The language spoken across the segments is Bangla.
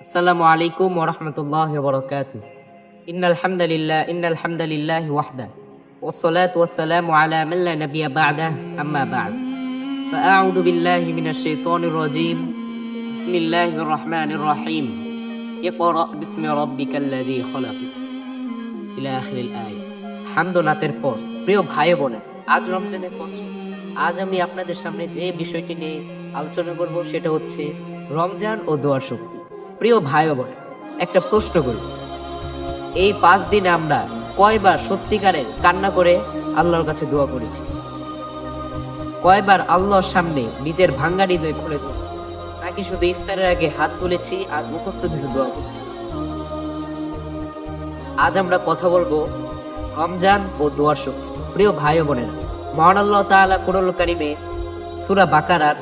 আসসালামু আলাইকুম ওয়া রাহমাতুল্লাহি ওয়া বারাকাতুহু। ইন্নাল হামদালিল্লাহি ওয়াহদা ওয়াস সালাতু ওয়াস সালামু আলা মান লা নাবিয়্যা বা'দাহু আম্মা বা'দ। ফাআউযু বিল্লাহি মিনাশ শাইতানির রাজীম। বিসমিল্লাহির রাহমানির রাহিম। ইকরা বিসমি রাব্বিকাল্লাযী খালাক ইলা আখিরিল আয়া। হামদ ও নাতের পর প্রিয় ভাই ও বোনেরা, আজ রমজানের পঞ্চম। আজ আমি আপনাদের সামনে যে বিষয়টি নিয়ে আলোচনা করব সেটা হচ্ছে রমজান ও দোয়ার শক্তি। প্রিয় ভাই ও বোন, একটা প্রশ্ন করি, এই 5 দিনে আমরা কয়বার সত্যিকারের কান্না করে আল্লাহর কাছে দোয়া করেছি? কয়বার আল্লাহর সামনে নিজের ভাঙ্গা হৃদয় খুলে দিয়েছি? নাকি শুধু ইফতারের আগে হাত তুলেছি আর মুখস্থ কিছু দোয়া করছি? আজ আমরা কথা বলবো রমজান ও দোয়ার শক্তি। প্রিয় ভাই ও বোনেরা, মহান আল্লাহ তাআলা কুরআনুল কারীমে সূরা বাকারার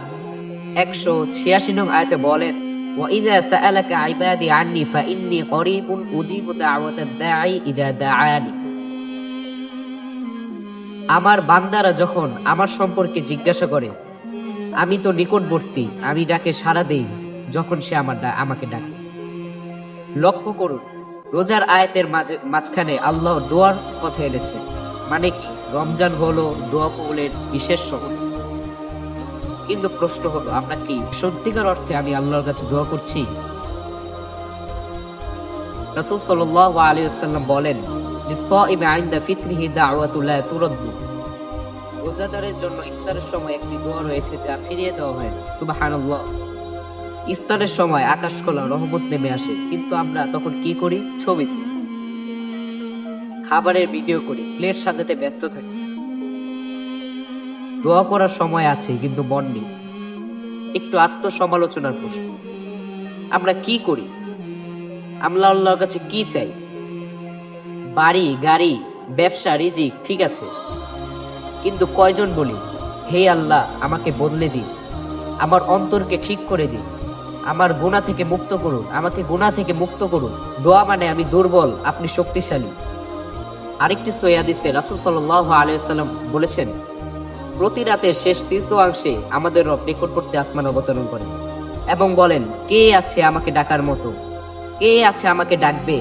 186 নং আয়াতে বলেন, وَإِذَا سَأَلَكَ عِبَادِي عَنِّي فَإِنِّي قَرِيبٌ أُجِيبُ دَعْوَةَ الدَّاعِ إِذَا دَعَانِ। আমার বান্দারা যখন আমার সম্পর্কে জিজ্ঞাসা করে, আমি তো নিকটবর্তী, আমি ডাকে সাড়া দেই যখন সে আমাকে ডাকে। লক্ষ্য করুন, রোজার আয়াতের মাঝখানে আল্লাহ দোয়ার কথা এনেছে। মানে কি? রমজান হলো দোয়া কবুলের বিশেষ সময়। কিন্তু প্রশ্ন হলো, আমরা কি সত্যিকার অর্থে আমি আল্লাহর কাছে দোয়া করছি? রাসূল সাল্লাল্লাহু আলাইহি ওয়াসাল্লাম বলেন, লিস-সাইমি ইনদা ফিতরিহি দাওয়াতু লা তুরাদ্দু। রোজাদারের জন্য ইফতারের সময় একটি দোয়া রয়েছে যা ফিরিয়ে দেওয়া হয় না। সুবহানাল্লাহ। ইফতারের সময় আকাশ খোলা, রহমত নেমে আসে, কিন্তু আমরা তখন কি করি? ছবি তুলি, খাবারের ভিডিও করি, প্লেট সাজাতে ব্যস্ত থাকি। দোয়া করার সময় আছে কিন্তু মন নেই। একটু আত্মসমালোচনার প্রশ্ন, আমরা কি করি? আমরা আল্লাহর কাছে কি চাই? বাড়ি, গাড়ি, ব্যবসা, রিজিক, ঠিক আছে, কিন্তু কয়জন বলি, হে আল্লাহ আমাকে বদলে দিন, আমার অন্তরকে ঠিক করে দিন, আমার গুনাহ থেকে মুক্ত করুন, আমাকে গুনাহ থেকে মুক্ত করুন। দোয়া মানে আমি দুর্বল, আপনি শক্তিশালী। আরেকটি সহিহ হাদিসে রাসূল সাল্লাল্লাহু আলাইহি ওয়াসাল্লাম বলেছেন, প্রতি রাতের শেষ তৃতীয়াংশে আমাদের রব নিকটবর্তী আসমান অবতরণ করেন এবং বলেন, কে আছে আমাকে ডাকার মতো? কে আছে আমাকে ডাকবে?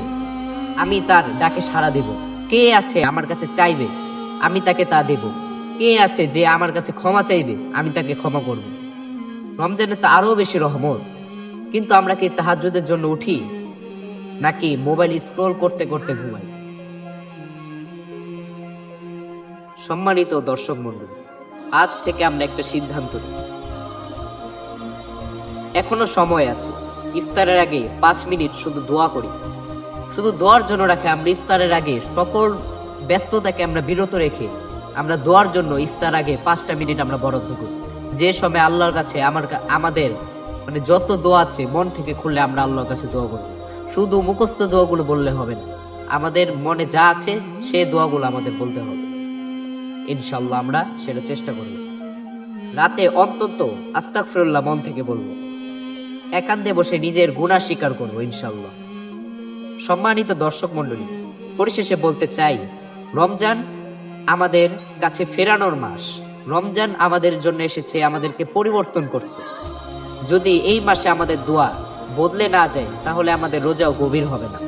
আমি তার ডাকে সাড়া দেব। কে আছে আমার কাছে চাইবে? আমি তাকে তা দেব। কে আছে যে আমার কাছে ক্ষমা চাইবে? আমি তাকে ক্ষমা করব। রমজানে তো আরো বেশি রহমত। কিন্তু আমরা কি তাহাজ্জুদের জন্য উঠি, নাকি মোবাইল স্ক্রল করতে করতে ঘুমাই? সম্মানিত দর্শক মণ্ডলী, আজ থেকে আমরা একটা সিদ্ধান্ত নিই। এখনো সময় আছে। ইফতারের আগে 5 মিনিট শুধু দোয়া করি। শুধু দোয়ার জন্য রাখে আমরা ইফতারের আগে সকল ব্যস্ততাকে আমরা বিরত রেখে আমরা দোয়ার জন্য ইফতার আগে 5টা মিনিট আমরা বরাদ্দ করি। যে সময় আল্লাহর কাছে আমাদের মানে যত দোয়া আছে মন থেকে খুললে আমরা আল্লাহর কাছে দোয়া করব। শুধু মুখস্থ দোয়াগুলো বললে হবে না, আমাদের মনে যা আছে সেই দোয়াগুলো আমাদের বলতে হবে। ইনশাআল্লাহ আমরা সেটা চেষ্টা করব। রাতে অন্তত আস্তাগফিরুল্লাহ মন থেকে বলবো, একান্তে বসে নিজের গুনাহ স্বীকার করব ইনশাআল্লাহ। সম্মানিত দর্শক মণ্ডলী, পরিশেষে বলতে চাই, রমজান আমাদের কাছে ফেরানোর মাস। রমজান আমাদের জন্য এসেছে আমাদেরকে পরিবর্তন করতে। যদি এই মাসে আমাদের দোয়া বদলে না যায়, তাহলে আমাদের রোজাও গভীর হবে না।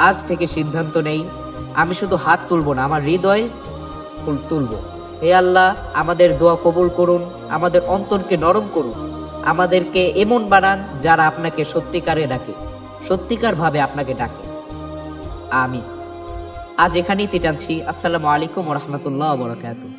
আজ থেকে সিদ্ধান্ত নেই, আমি শুধু হাত তুলব না, আমার হৃদয় তুলব। হে আল্লাহ, আমাদের দোয়া কবুল করুন, আমাদের অন্তরকে নরম করুন, আমাদেরকে এমন বানান যারা আপনাকে সত্যিকারে ডাকে, সত্যিকার ভাবে আপনাকে ডাকে। আমিন। আজ এখানেই টানছি। আসসালামু আলাইকুম ওয়া রাহমাতুল্লাহি ওয়া বারাকাতুহু।